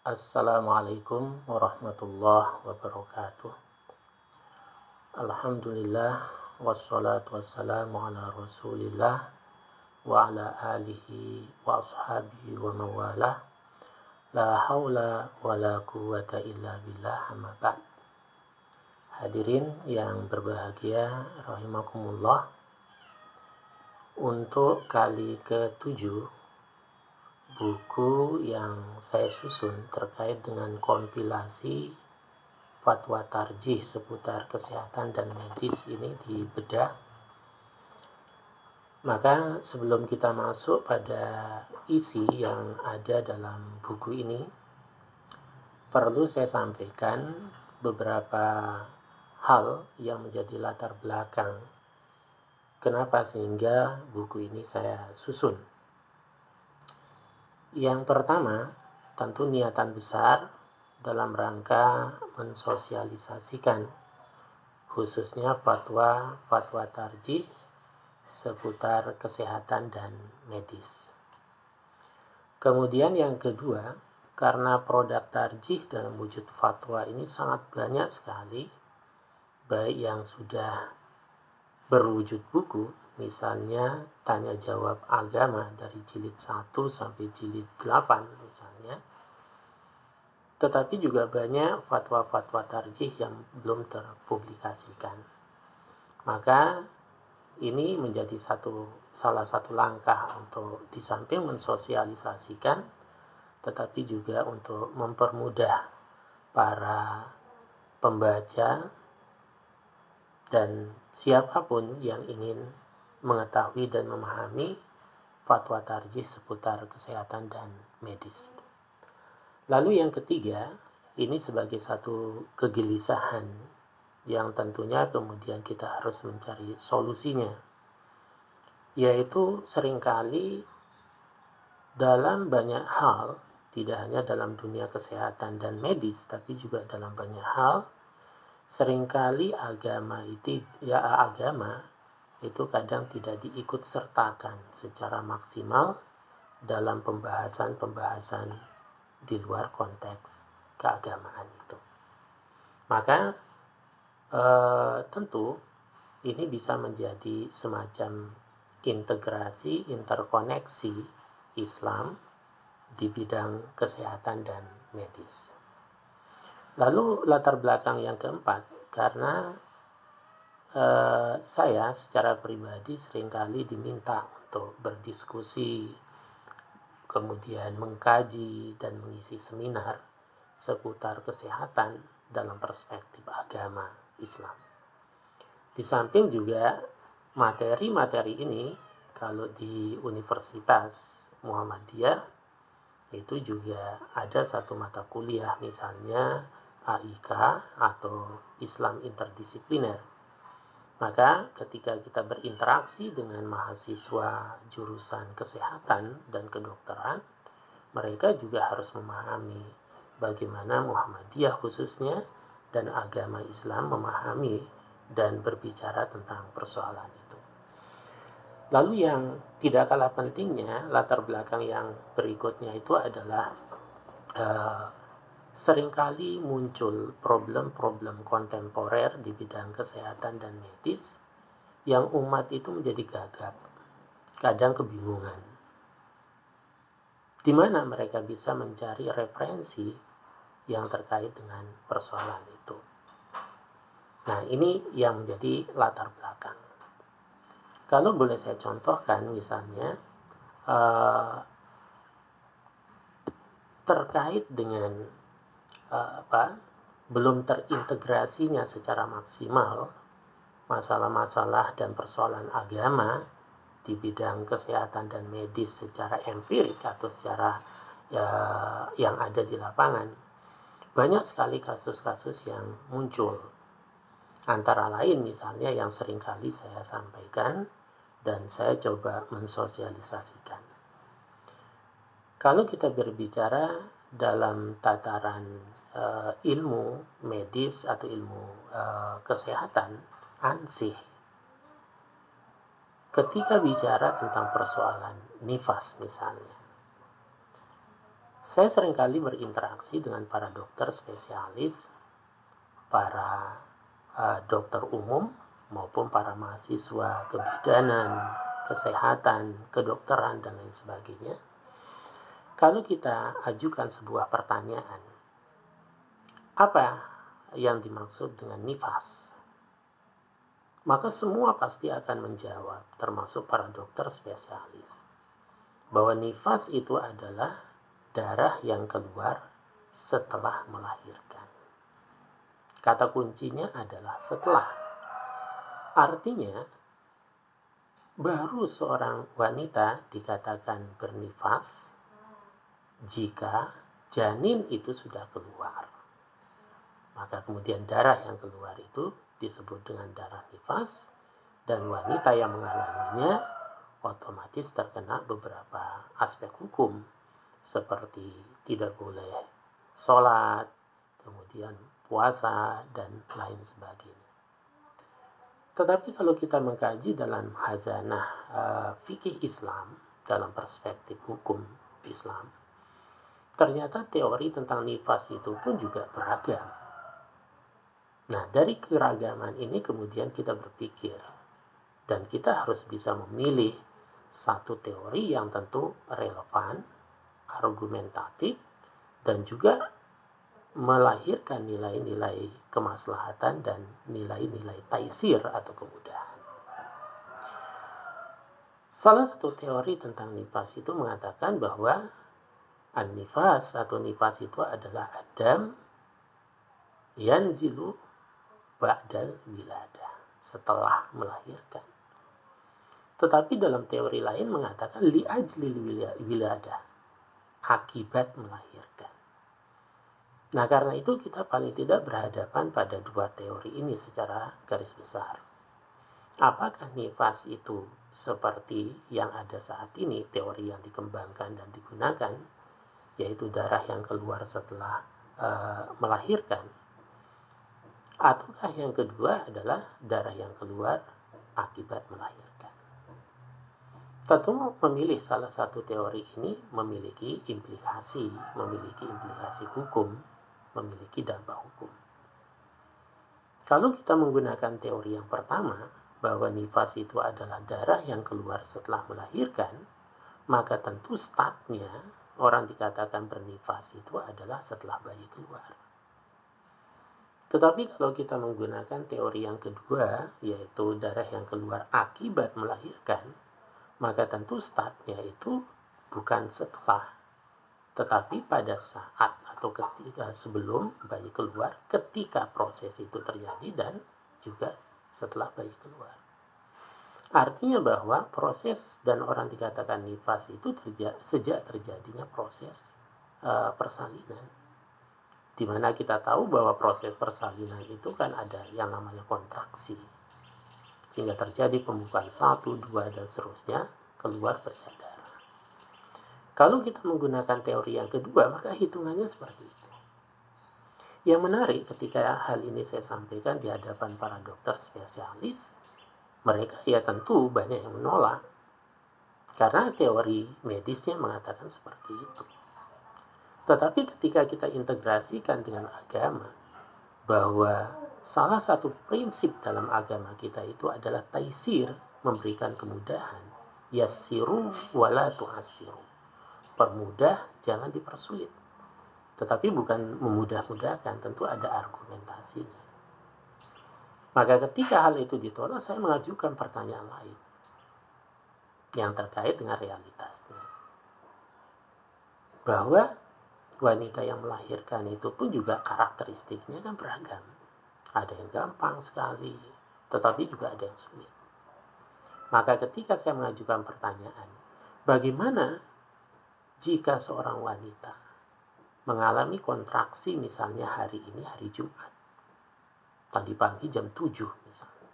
Assalamualaikum warahmatullahi wabarakatuh. Alhamdulillah wassalatu wassalamu ala rasulillah wa ala alihi wa ashabihi wa mawalah. La haula wa la quwata illa billah, amma ba'd. Hadirin yang berbahagia rahimakumullah, untuk kali ke-7 buku yang saya susun terkait dengan kompilasi fatwa tarjih seputar kesehatan dan medis ini dibedah. Maka sebelum kita masuk pada isi yang ada dalam buku ini, perlu saya sampaikan beberapa hal yang menjadi latar belakang kenapa sehingga buku ini saya susun. Yang pertama, tentu niatan besar dalam rangka mensosialisasikan khususnya fatwa tarjih seputar kesehatan dan medis. Kemudian yang kedua, karena produk tarjih dalam wujud fatwa ini sangat banyak sekali, baik yang sudah berwujud buku, misalnya tanya jawab agama dari jilid 1 sampai jilid 8 misalnya, tetapi juga banyak fatwa-fatwa tarjih yang belum terpublikasikan. Maka ini menjadi salah satu langkah untuk di samping mensosialisasikan, tetapi juga untuk mempermudah para pembaca dan siapapun yang ingin mengetahui dan memahami fatwa tarjih seputar kesehatan dan medis. Lalu yang ketiga, ini sebagai satu kegelisahan yang tentunya kemudian kita harus mencari solusinya, yaitu seringkali dalam banyak hal, tidak hanya dalam dunia kesehatan dan medis, tapi juga dalam banyak hal, seringkali agama itu kadang tidak diikut sertakan secara maksimal dalam pembahasan di luar konteks keagamaan itu. Maka tentu ini bisa menjadi semacam integrasi, interkoneksi Islam di bidang kesehatan dan medis. Lalu latar belakang yang keempat, karena saya secara pribadi seringkali diminta untuk berdiskusi, kemudian mengkaji dan mengisi seminar seputar kesehatan dalam perspektif agama Islam. Di samping juga materi-materi ini, kalau di Universitas Muhammadiyah itu juga ada satu mata kuliah, misalnya AIK atau Islam Interdisipliner. Maka ketika kita berinteraksi dengan mahasiswa jurusan kesehatan dan kedokteran, mereka juga harus memahami bagaimana Muhammadiyah khususnya dan agama Islam memahami dan berbicara tentang persoalan itu. Lalu yang tidak kalah pentingnya, latar belakang yang berikutnya itu adalah seringkali muncul problem-problem kontemporer di bidang kesehatan dan medis yang umat itu menjadi gagap, kadang kebingungan. Di mana mereka bisa mencari referensi yang terkait dengan persoalan itu. Nah, ini yang menjadi latar belakang. Kalau boleh saya contohkan, misalnya terkait dengan belum terintegrasinya secara maksimal masalah-masalah dan persoalan agama di bidang kesehatan dan medis secara empirik atau secara yang ada di lapangan. Banyak sekali kasus-kasus yang muncul, antara lain misalnya yang seringkali saya sampaikan dan saya coba mensosialisasikan. Kalau kita berbicara dalam tataran ilmu medis atau ilmu kesehatan, ansih, ketika bicara tentang persoalan nifas misalnya, Saya seringkali berinteraksi dengan para dokter spesialis, para dokter umum, maupun para mahasiswa kebidanan, kesehatan, kedokteran, dan lain sebagainya. Kalau kita ajukan sebuah pertanyaan, apa yang dimaksud dengan nifas? Maka semua pasti akan menjawab, termasuk para dokter spesialis, bahwa nifas itu adalah darah yang keluar setelah melahirkan. Kata kuncinya adalah setelah. Artinya, baru seorang wanita dikatakan bernifas jika janin itu sudah keluar. Maka kemudian darah yang keluar itu disebut dengan darah nifas, dan wanita yang mengalaminya otomatis terkena beberapa aspek hukum seperti tidak boleh sholat, kemudian puasa, dan lain sebagainya. Tetapi kalau kita mengkaji dalam khazanah fikih Islam, dalam perspektif hukum Islam, ternyata teori tentang nifas itu pun juga beragam. Nah, dari keragaman ini kemudian kita berpikir, dan kita harus bisa memilih satu teori yang tentu relevan, argumentatif, dan juga melahirkan nilai-nilai kemaslahatan dan nilai-nilai taisir atau kemudahan. Salah satu teori tentang nifas itu mengatakan bahwa an-nifas atau nifas itu adalah adam yanzilu ba'dal wiladah, setelah melahirkan. Tetapi dalam teori lain mengatakan li'ajlil wiladah, akibat melahirkan. Nah, karena itu kita paling tidak berhadapan pada dua teori ini secara garis besar. Apakah nifas itu seperti yang ada saat ini, teori yang dikembangkan dan digunakan, yaitu darah yang keluar setelah melahirkan, ataukah yang kedua adalah darah yang keluar akibat melahirkan? Tentu memilih salah satu teori ini memiliki implikasi hukum, memiliki dampak hukum. Kalau kita menggunakan teori yang pertama, bahwa nifas itu adalah darah yang keluar setelah melahirkan, maka tentu startnya orang dikatakan bernifas itu adalah setelah bayi keluar. Tetapi kalau kita menggunakan teori yang kedua, yaitu darah yang keluar akibat melahirkan, maka tentu startnya itu bukan setelah, tetapi pada saat atau ketika sebelum bayi keluar, ketika proses itu terjadi, dan juga setelah bayi keluar. Artinya bahwa proses, dan orang dikatakan nifas itu sejak terjadinya proses persalinan, di mana kita tahu bahwa proses persalinan itu kan ada yang namanya kontraksi, sehingga terjadi pembukaan 1, 2, dan seterusnya, keluar bercak darah. Kalau kita menggunakan teori yang kedua, maka hitungannya seperti itu. Yang menarik ketika hal ini saya sampaikan di hadapan para dokter spesialis, mereka ya tentu banyak yang menolak, karena teori medisnya mengatakan seperti itu. Tetapi ketika kita integrasikan dengan agama, bahwa salah satu prinsip dalam agama kita itu adalah taisir, memberikan kemudahan, yassiru wala tu'assiru, permudah jangan dipersulit. Tetapi bukan memudah-mudahkan, tentu ada argumentasinya. Maka ketika hal itu ditolak, saya mengajukan pertanyaan lain yang terkait dengan realitasnya, bahwa wanita yang melahirkan itu pun juga karakteristiknya kan beragam. Ada yang gampang sekali, tetapi juga ada yang sulit. Maka ketika saya mengajukan pertanyaan, bagaimana jika seorang wanita mengalami kontraksi misalnya hari ini hari Jumat, tadi pagi jam 7 misalnya,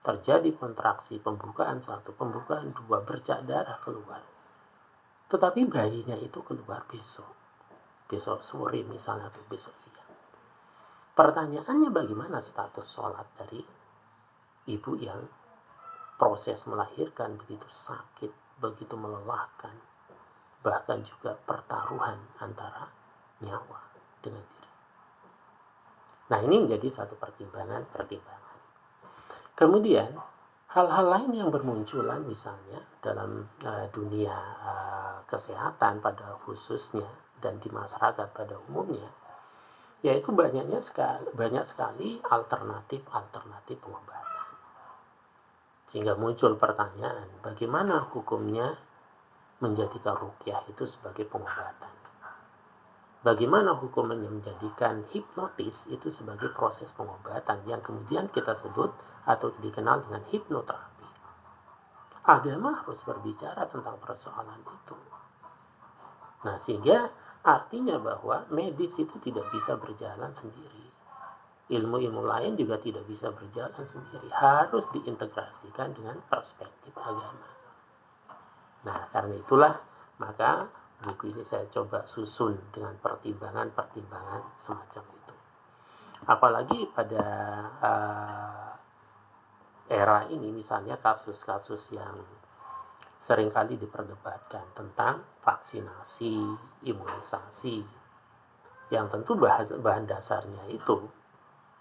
terjadi kontraksi pembukaan 1, pembukaan 2, bercak darah keluar, tetapi bayinya itu keluar besok sore misalnya, atau besok siang. Pertanyaannya, bagaimana status sholat dari ibu yang proses melahirkan begitu sakit, begitu melelahkan, bahkan juga pertaruhan antara nyawa dengan diri. Nah, ini menjadi satu pertimbangan. Kemudian hal-hal lain yang bermunculan misalnya dalam dunia kesehatan pada khususnya dan di masyarakat pada umumnya, yaitu banyak sekali alternatif pengobatan. Sehingga muncul pertanyaan, bagaimana hukumnya menjadikan ruqyah itu sebagai pengobatan? Bagaimana hukumnya menjadikan hipnotis itu sebagai proses pengobatan yang kemudian kita sebut atau dikenal dengan hipnoterapi? Agama harus berbicara tentang persoalan itu. Nah, sehingga artinya bahwa medis itu tidak bisa berjalan sendiri. Ilmu-ilmu lain juga tidak bisa berjalan sendiri. Harus diintegrasikan dengan perspektif agama. Nah, karena itulah maka buku ini saya coba susun dengan pertimbangan-pertimbangan semacam itu. Apalagi pada era ini misalnya kasus-kasus yang seringkali diperdebatkan tentang vaksinasi, imunisasi, yang tentu bahan dasarnya itu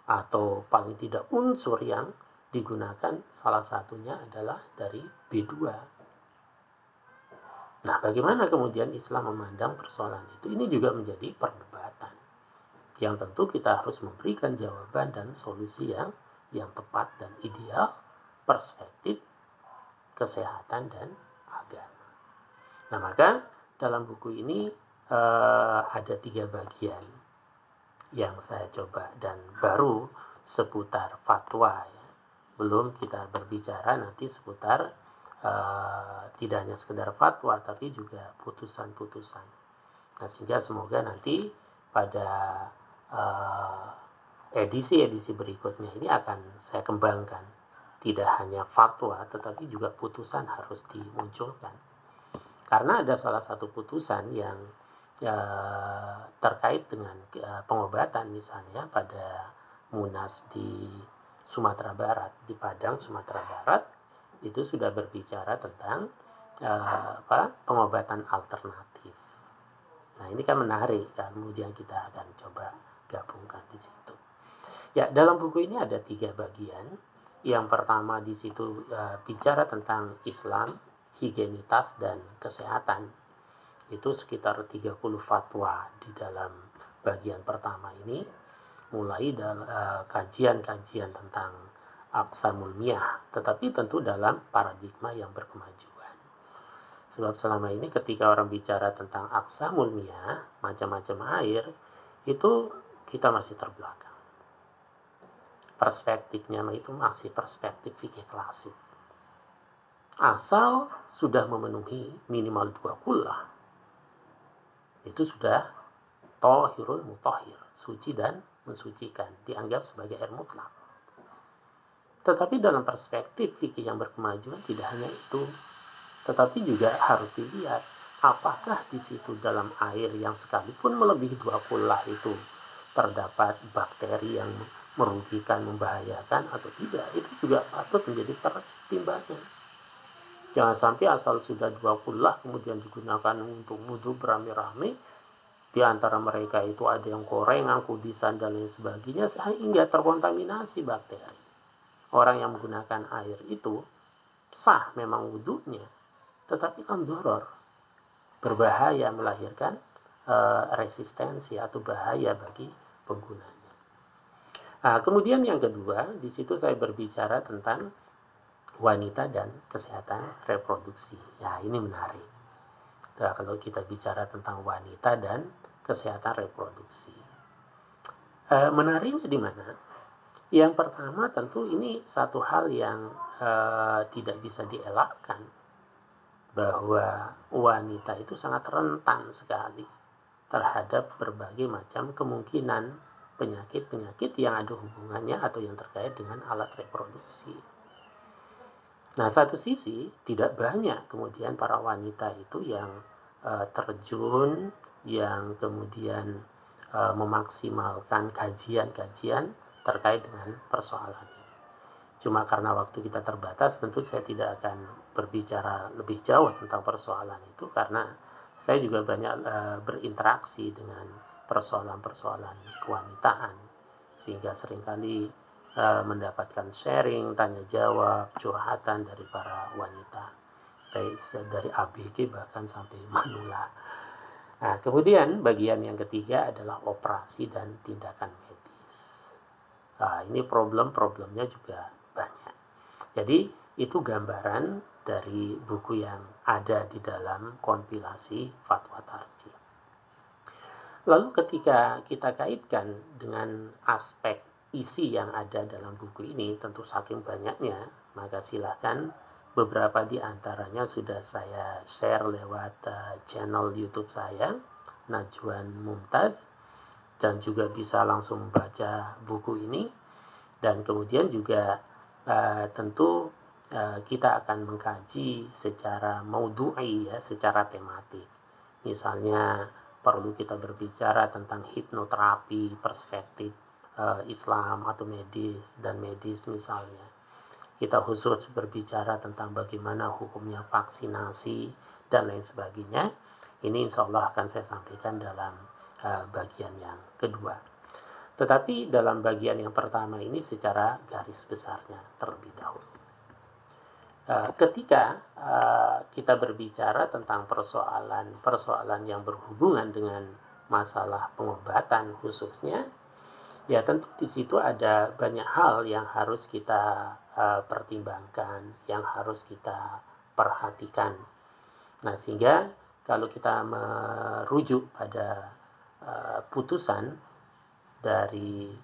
atau paling tidak unsur yang digunakan salah satunya adalah dari B2. Nah, bagaimana kemudian Islam memandang persoalan itu? Ini juga menjadi perdebatan yang tentu kita harus memberikan jawaban dan solusi yang tepat dan ideal, perspektif kesehatan dan agama. Nah, maka dalam buku ini ada 3 bagian yang saya coba, dan baru seputar fatwa ya. Belum kita berbicara nanti seputar tidak hanya sekedar fatwa tapi juga putusan-putusan. Nah, sehingga semoga nanti pada edisi-edisi berikutnya ini akan saya kembangkan. Tidak hanya fatwa tetapi juga putusan harus dimunculkan. Karena ada salah satu putusan yang terkait dengan pengobatan, misalnya pada Munas di Sumatera Barat, di Padang, Sumatera Barat, itu sudah berbicara tentang pengobatan alternatif. Nah, ini kan menarik, kan? Kemudian kita akan coba gabungkan di situ. Ya, dalam buku ini ada 3 bagian. Yang pertama di situ bicara tentang Islam, higienitas dan kesehatan. Itu sekitar 30 fatwa di dalam bagian pertama ini, mulai dari kajian-kajian tentang aqsamul miyah, tetapi tentu dalam paradigma yang berkemajuan. Sebab selama ini ketika orang bicara tentang aqsamul miyah, macam-macam air, itu kita masih terbelakang. Perspektifnya itu masih perspektif fikih klasik. Asal sudah memenuhi minimal 2 kullah, itu sudah tohirul mutahhir, suci dan mensucikan, dianggap sebagai air mutlak. Tetapi dalam perspektif fikih yang berkemajuan tidak hanya itu, tetapi juga harus dilihat apakah di situ dalam air yang sekalipun melebihi 2 kullah itu terdapat bakteri yang merugikan, membahayakan atau tidak. Itu juga patut menjadi pertimbangan. Jangan sampai asal sudah 2 kullah kemudian digunakan untuk wudhu beramai-ramai, di antara mereka itu ada yang korengan, kudisan dan lain sebagainya, sehingga terkontaminasi bakteri. Orang yang menggunakan air itu sah memang wudhunya, tetapi kan doror, berbahaya, melahirkan resistensi atau bahaya bagi penggunanya. Nah, kemudian yang kedua, di situ saya berbicara tentang wanita dan kesehatan reproduksi. Ya, ini menarik. Nah, kalau kita bicara tentang wanita dan kesehatan reproduksi, menariknya di mana? Yang pertama tentu ini satu hal yang tidak bisa dielakkan, bahwa wanita itu sangat rentan sekali terhadap berbagai macam kemungkinan penyakit-penyakit yang ada hubungannya atau yang terkait dengan alat reproduksi. Nah, satu sisi tidak banyak kemudian para wanita itu yang terjun, yang kemudian memaksimalkan kajian-kajian terkait dengan persoalan ini. Cuma karena waktu kita terbatas, tentu saya tidak akan berbicara lebih jauh tentang persoalan itu, karena saya juga banyak berinteraksi dengan persoalan-persoalan kewanitaan, sehingga seringkali mendapatkan sharing, tanya jawab, curhatan dari para wanita, baik dari ABG bahkan sampai manula. Nah, kemudian bagian yang ketiga adalah operasi dan tindakan medis. Nah, ini problemnya juga banyak. Jadi itu gambaran dari buku yang ada di dalam kompilasi Fatwa Tarjih. Lalu ketika kita kaitkan dengan aspek isi yang ada dalam buku ini, tentu saking banyaknya, maka silakan beberapa di antaranya sudah saya share lewat channel YouTube saya, Najwan Mumtaz, dan juga bisa langsung baca buku ini. Dan kemudian juga tentu kita akan mengkaji secara maudu'i, ya, secara tematik. Misalnya perlu kita berbicara tentang hipnoterapi, perspektif Islam atau medis misalnya. Kita khusus berbicara tentang bagaimana hukumnya vaksinasi dan lain sebagainya. Ini insya Allah akan saya sampaikan dalam bagian yang kedua. Tetapi dalam bagian yang pertama ini secara garis besarnya terlebih dahulu. Ketika kita berbicara tentang persoalan yang berhubungan dengan masalah pengobatan khususnya, ya tentu di situ ada banyak hal yang harus kita pertimbangkan, yang harus kita perhatikan. Nah, sehingga kalau kita merujuk pada putusan dari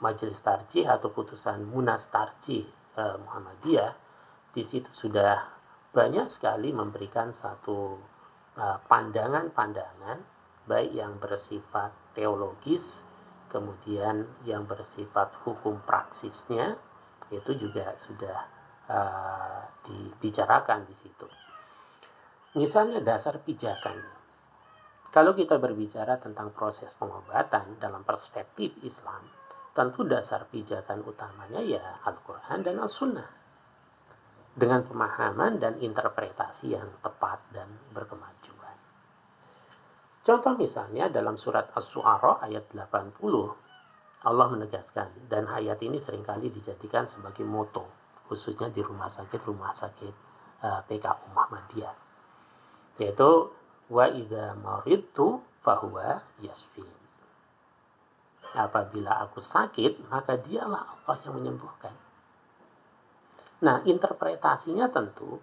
Majelis Tarjih atau putusan Munas Tarjih Muhammadiyah, di situ sudah banyak sekali memberikan satu pandangan-pandangan, baik yang bersifat teologis, kemudian yang bersifat hukum praksisnya, itu juga sudah dibicarakan di situ. Misalnya dasar pijakan. Kalau kita berbicara tentang proses pengobatan dalam perspektif Islam, tentu dasar pijakan utamanya ya Al-Quran dan As-Sunnah, dengan pemahaman dan interpretasi yang tepat dan berkemajuan. Contoh misalnya dalam surat Asy-Syu'ara ayat 80, Allah menegaskan, dan ayat ini seringkali dijadikan sebagai moto, khususnya di rumah sakit PKU Muhammadiyah, yaitu wa idza maridtu fahuwa yasfin. Apabila aku sakit, maka dialah Allah yang menyembuhkan. Nah, interpretasinya tentu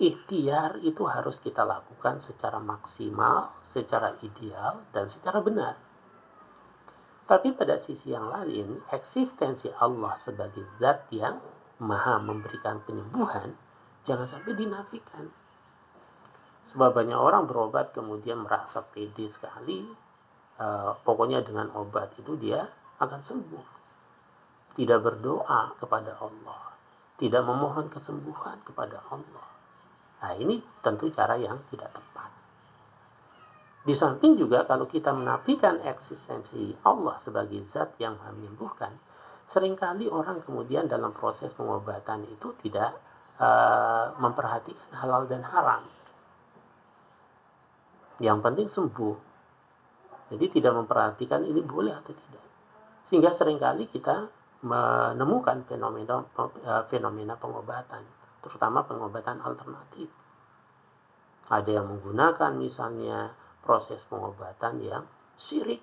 ikhtiar itu harus kita lakukan secara maksimal, secara ideal, dan secara benar. Tapi pada sisi yang lain, eksistensi Allah sebagai zat yang maha memberikan penyembuhan jangan sampai dinafikan. Sebab banyak orang berobat kemudian merasa pede sekali, pokoknya dengan obat itu dia akan sembuh. Tidak berdoa kepada Allah, tidak memohon kesembuhan kepada Allah. Nah, ini tentu cara yang tidak tepat. Di samping juga kalau kita menafikan eksistensi Allah sebagai zat yang maha menyembuhkan, seringkali orang kemudian dalam proses pengobatan itu tidak memperhatikan halal dan haram. Yang penting sembuh. Jadi tidak memperhatikan ini boleh atau tidak. Sehingga seringkali kita menemukan fenomena pengobatan, terutama pengobatan alternatif. Ada yang menggunakan misalnya proses pengobatan yang syirik.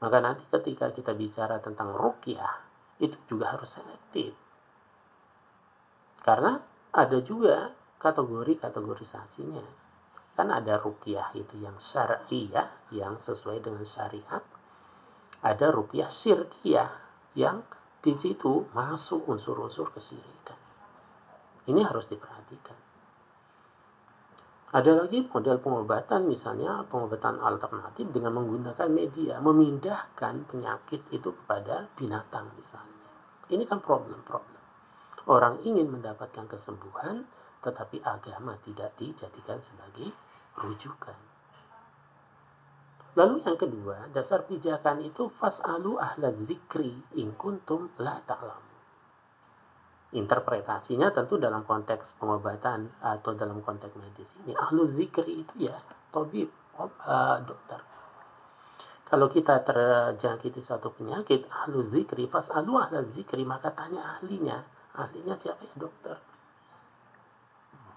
Maka nanti ketika kita bicara tentang ruqyah, itu juga harus selektif. Karena ada juga kategorisasinya. Kan ada ruqyah itu yang syar'iyah, yang sesuai dengan syariat. Ada ruqyah syirkiyah, yang di situ masuk unsur-unsur kesyirikan. Ini harus diperhatikan. Ada lagi model pengobatan, misalnya pengobatan alternatif dengan menggunakan media, memindahkan penyakit itu kepada binatang misalnya. Ini kan problem. Orang ingin mendapatkan kesembuhan, tetapi agama tidak dijadikan sebagai rujukan. Lalu yang kedua, dasar pijakan itu fas'alu ahla dzikri in kuntum la ta'lamun. interpretasinya tentu dalam konteks pengobatan atau dalam konteks medis ini ahlu zikri itu ya tabib, dokter. Kalau kita terjangkiti satu penyakit, ahlu zikri fas'alu ahla zikri, maka tanya ahlinya. Ahlinya siapa ya? Dokter.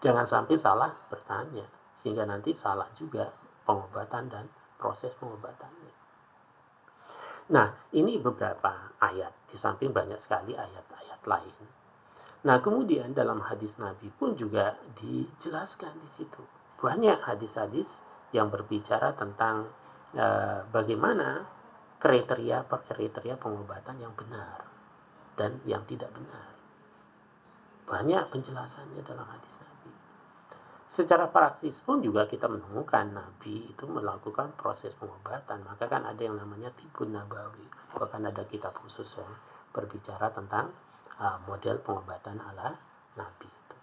Jangan sampai salah bertanya sehingga nanti salah juga pengobatan dan proses pengobatannya. Nah, ini beberapa ayat, di samping banyak sekali ayat-ayat lain. Nah, kemudian dalam hadis Nabi pun juga dijelaskan di situ. Banyak hadis-hadis yang berbicara tentang bagaimana kriteria pengobatan yang benar dan yang tidak benar. Banyak penjelasannya dalam hadis Nabi. Secara praksis pun juga kita menemukan Nabi itu melakukan proses pengobatan. Maka kan ada yang namanya Tibun Nabawi. Bahkan ada kitab khusus yang berbicara tentang model pengobatan ala Nabi itu.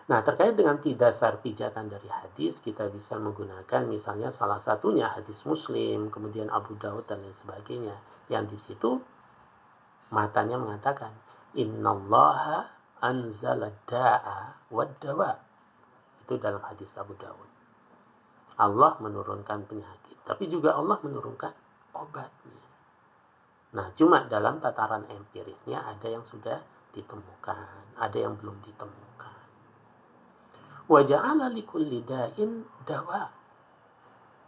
Nah, terkait dengan dasar pijakan dari hadis, kita bisa menggunakan misalnya salah satunya hadis Muslim, kemudian Abu Daud dan lain sebagainya. Yang di situ matanya mengatakan, Innallaha anzala da'a wad dawa. Itu dalam hadis Abu Daud. Allah menurunkan penyakit, tapi juga Allah menurunkan obatnya. Nah, cuma dalam tataran empirisnya ada yang sudah ditemukan, ada yang belum ditemukan. Wa ja'ala likulli da'in dawa.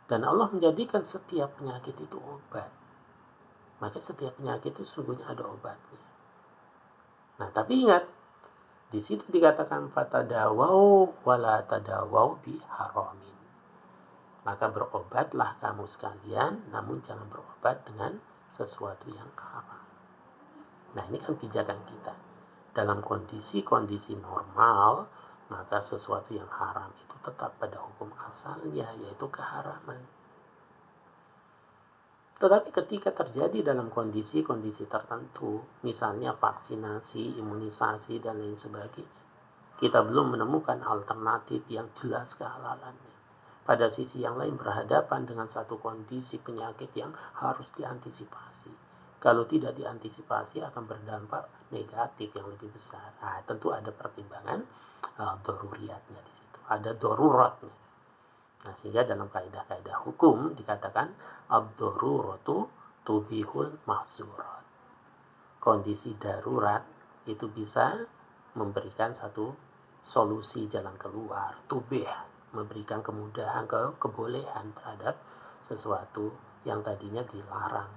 Dan Allah menjadikan setiap penyakit itu obat. Maka setiap penyakit itu sungguhnya ada obatnya. Nah, tapi ingat, di situ dikatakan fatadawau wala tadawau bi haramin. Maka berobatlah kamu sekalian, namun jangan berobat dengan sesuatu yang haram. Nah, ini kan pijakan kita. Dalam kondisi-kondisi normal, maka sesuatu yang haram itu tetap pada hukum asalnya, yaitu keharaman. Tetapi ketika terjadi dalam kondisi-kondisi tertentu, misalnya vaksinasi, imunisasi, dan lain sebagainya, kita belum menemukan alternatif yang jelas kehalalannya. Pada sisi yang lain berhadapan dengan satu kondisi penyakit yang harus diantisipasi. Kalau tidak diantisipasi akan berdampak negatif yang lebih besar. Nah, tentu ada pertimbangan daruriyatnya di situ. Ada daruratnya. Nah, sehingga dalam kaidah-kaidah hukum dikatakan ad-daruratu tubihul mahzurat. Kondisi darurat itu bisa memberikan satu solusi jalan keluar, tubih, memberikan kemudahan, kebolehan terhadap sesuatu yang tadinya dilarang.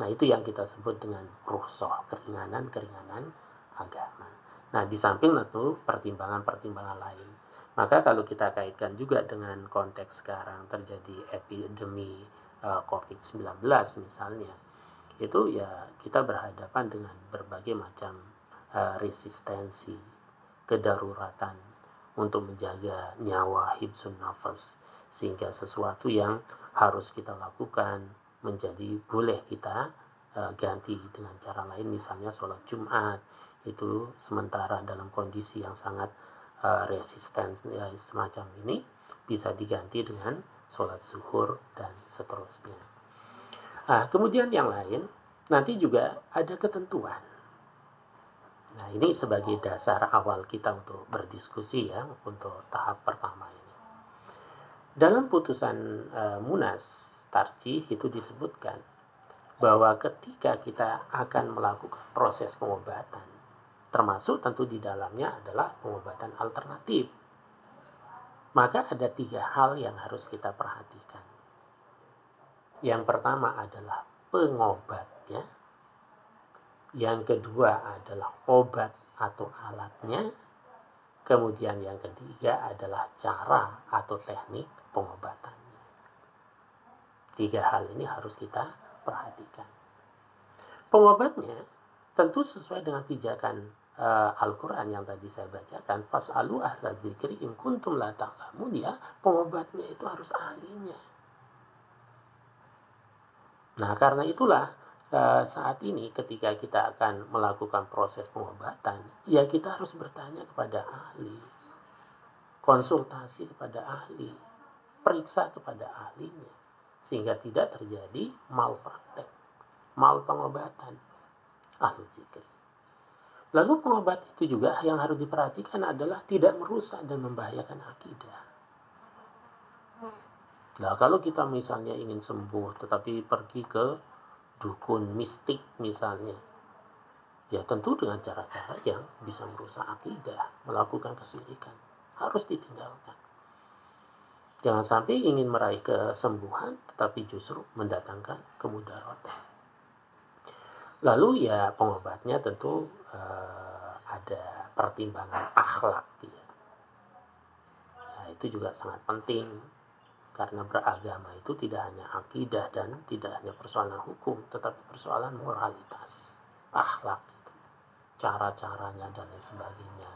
Nah, itu yang kita sebut dengan rukhsah, keringanan-keringanan agama. Nah, di samping tentu pertimbangan-pertimbangan lain. Maka kalau kita kaitkan juga dengan konteks sekarang terjadi epidemi COVID-19 misalnya, itu ya kita berhadapan dengan berbagai macam resistensi, kedaruratan untuk menjaga nyawa, hibsun nafas, sehingga sesuatu yang harus kita lakukan menjadi boleh kita ganti dengan cara lain, misalnya sholat Jumat itu sementara dalam kondisi yang sangat resisten ya, semacam ini bisa diganti dengan sholat zuhur dan seterusnya. Kemudian yang lain nanti juga ada ketentuan. Nah, ini sebagai dasar awal kita untuk berdiskusi ya untuk tahap pertama ini. Dalam putusan Munas Tarjih itu disebutkan bahwa ketika kita akan melakukan proses pengobatan, termasuk tentu di dalamnya adalah pengobatan alternatif, maka ada 3 hal yang harus kita perhatikan. Yang pertama adalah pengobatnya, yang kedua adalah obat atau alatnya, kemudian yang ketiga adalah cara atau teknik pengobatannya. 3 hal ini harus kita perhatikan. Pengobatnya tentu sesuai dengan pijakan Al-Quran yang tadi saya bacakan, fas'alu ahla zikri in kuntum la ta'lamun, ya, pengobatnya itu harus ahlinya. Nah, karena itulah saat ini ketika kita akan melakukan proses pengobatan, ya kita harus bertanya kepada ahli, konsultasi kepada ahli, periksa kepada ahlinya, sehingga tidak terjadi malpraktek, malpengobatan. Ahli zikri. Lalu pengobat itu juga yang harus diperhatikan adalah tidak merusak dan membahayakan akidah. Nah, kalau kita misalnya ingin sembuh tetapi pergi ke dukun mistik misalnya, ya tentu dengan cara-cara yang bisa merusak akidah, melakukan kesyirikan, harus ditinggalkan. Jangan sampai ingin meraih kesembuhan tetapi justru mendatangkan kemudaratan. Lalu ya pengobatnya tentu ada pertimbangan akhlak ya. Nah, itu juga sangat penting karena beragama itu tidak hanya akidah dan tidak hanya persoalan hukum tetapi persoalan moralitas, akhlak, cara-caranya dan lain sebagainya.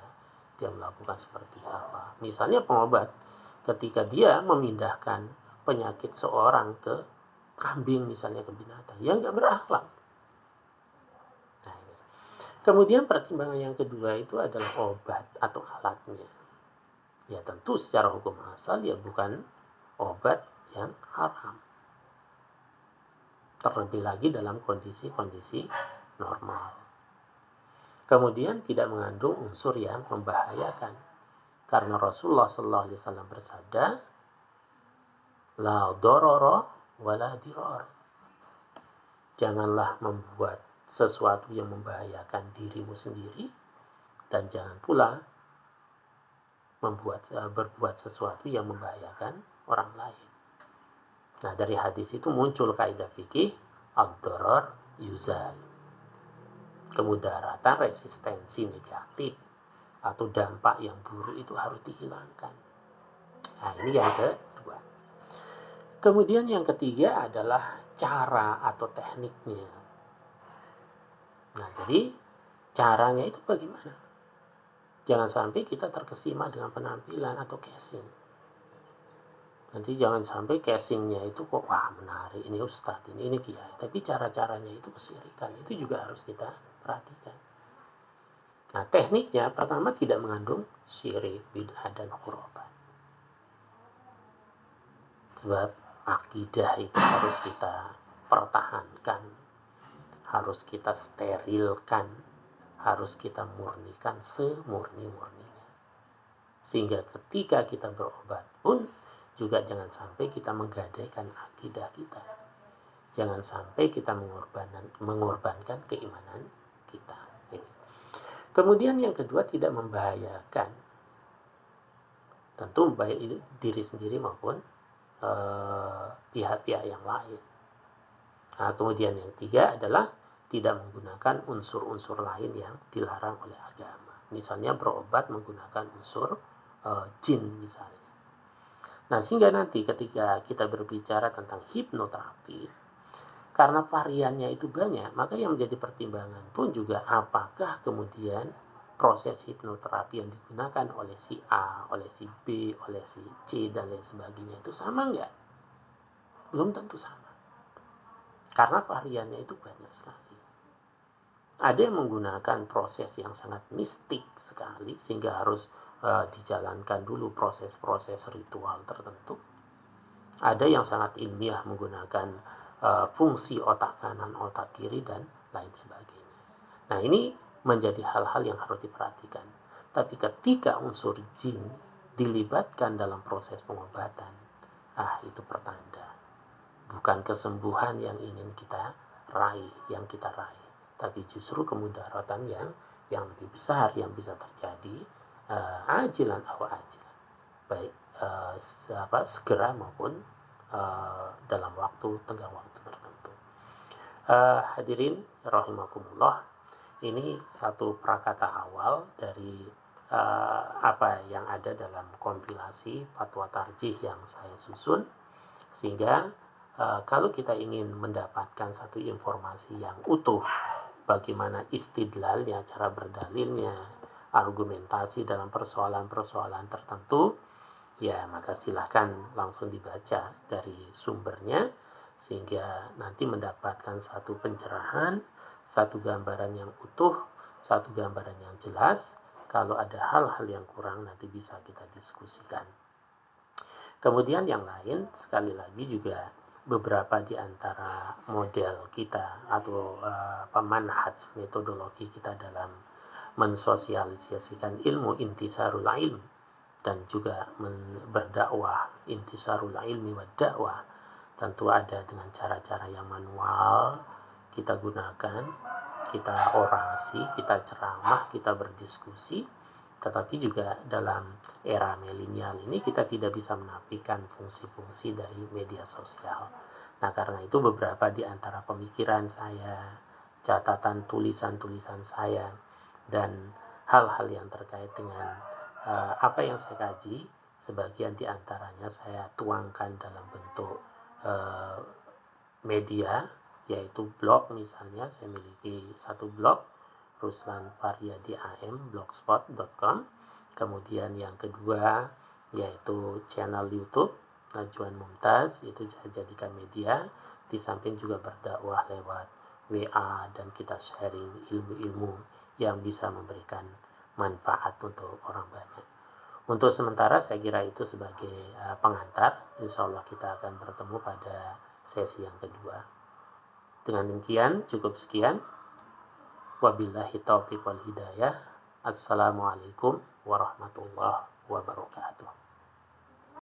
Dia melakukan seperti apa. Misalnya pengobat ketika dia memindahkan penyakit seorang ke kambing misalnya, ke binatang, yang nggak berakhlak. Nah, ini. Kemudian pertimbangan yang kedua itu adalah obat atau alatnya. Ya tentu secara hukum asal ya bukan obat yang haram. Terlebih lagi dalam kondisi-kondisi normal. Kemudian tidak mengandung unsur yang membahayakan. Karena Rasulullah SAW bersabda, la dororo wala dirar. Janganlah membuat sesuatu yang membahayakan dirimu sendiri dan jangan pula berbuat sesuatu yang membahayakan orang lain. Nah, dari hadis itu muncul kaidah fikih ad-darar yuzal. Kemudaratan, resistensi negatif atau dampak yang buruk itu harus dihilangkan. Nah, ini yang kedua. Kemudian yang ketiga adalah cara atau tekniknya. Nah, jadi caranya itu bagaimana? Jangan sampai kita terkesima dengan penampilan atau casing. Nanti jangan sampai casingnya itu kok wah menarik, ini ustadz, ini kiai. Tapi cara-caranya itu kesyirikan, itu juga harus kita perhatikan. Nah, tekniknya pertama tidak mengandung syirik, bid'ah dan khurafat. Sebab akidah itu harus kita pertahankan, harus kita sterilkan, harus kita murnikan semurni-murninya. Sehingga ketika kita berobat pun juga jangan sampai kita menggadaikan akidah kita. Jangan sampai kita mengorbankan keimanan kita. Kemudian yang kedua tidak membahayakan. Tentu baik diri sendiri maupun pihak-pihak yang lain. Nah, kemudian yang ketiga adalah tidak menggunakan unsur-unsur lain yang dilarang oleh agama. Misalnya berobat menggunakan unsur jin misalnya. Nah, sehingga nanti ketika kita berbicara tentang hipnoterapi, karena variannya itu banyak, maka yang menjadi pertimbangan pun juga apakah kemudian proses hipnoterapi yang digunakan oleh si A, oleh si B, oleh si C, dan lain sebagainya itu sama enggak? Belum tentu sama. Karena variannya itu banyak sekali. Ada yang menggunakan proses yang sangat mistik sekali, sehingga harus dijalankan dulu proses-proses ritual tertentu. Ada yang sangat ilmiah menggunakan fungsi otak kanan, otak kiri, dan lain sebagainya. Nah, ini menjadi hal-hal yang harus diperhatikan. Tapi ketika unsur jin dilibatkan dalam proses pengobatan, itu pertanda. Bukan kesembuhan yang ingin kita raih, tapi justru kemudaratan yang lebih besar yang bisa terjadi ajilan atau ajilan. Baik segera maupun dalam tenggang waktu tertentu. Hadirin rahimakumullah, ini satu prakata awal dari apa yang ada dalam kompilasi fatwa tarjih yang saya susun, sehingga kalau kita ingin mendapatkan satu informasi yang utuh, bagaimana istidlalnya, cara berdalilnya, argumentasi dalam persoalan-persoalan tertentu, ya maka silahkan langsung dibaca dari sumbernya, sehingga nanti mendapatkan satu pencerahan, satu gambaran yang utuh, satu gambaran yang jelas. Kalau ada hal-hal yang kurang nanti bisa kita diskusikan. Kemudian yang lain, sekali lagi juga beberapa di antara model kita atau manhaj metodologi kita dalam mensosialisasikan ilmu, intisarul ilm, dan juga berdakwah, intisarul ilmi wa dakwah, tentu ada dengan cara-cara yang manual kita gunakan, kita orasi, kita ceramah, kita berdiskusi. Tetapi juga dalam era milenial ini kita tidak bisa menafikan fungsi-fungsi dari media sosial. Nah, karena itu beberapa di antara pemikiran saya, catatan tulisan-tulisan saya, dan hal-hal yang terkait dengan apa yang saya kaji, sebagian di antaranya saya tuangkan dalam bentuk media, yaitu blog. Misalnya saya memiliki satu blog, Ruslan Faryadi AM, blogspot.com. Kemudian yang kedua yaitu channel YouTube Najwan Mumtaz, itu saya jadikan media. Di samping juga berdakwah lewat WA, dan kita sharing ilmu-ilmu yang bisa memberikan manfaat untuk orang banyak. Untuk sementara saya kira itu sebagai pengantar. Insya Allah kita akan bertemu pada sesi yang kedua. Dengan demikian cukup sekian. Wabillahi taufiq wal hidayah. Assalamualaikum warahmatullahi wabarakatuh.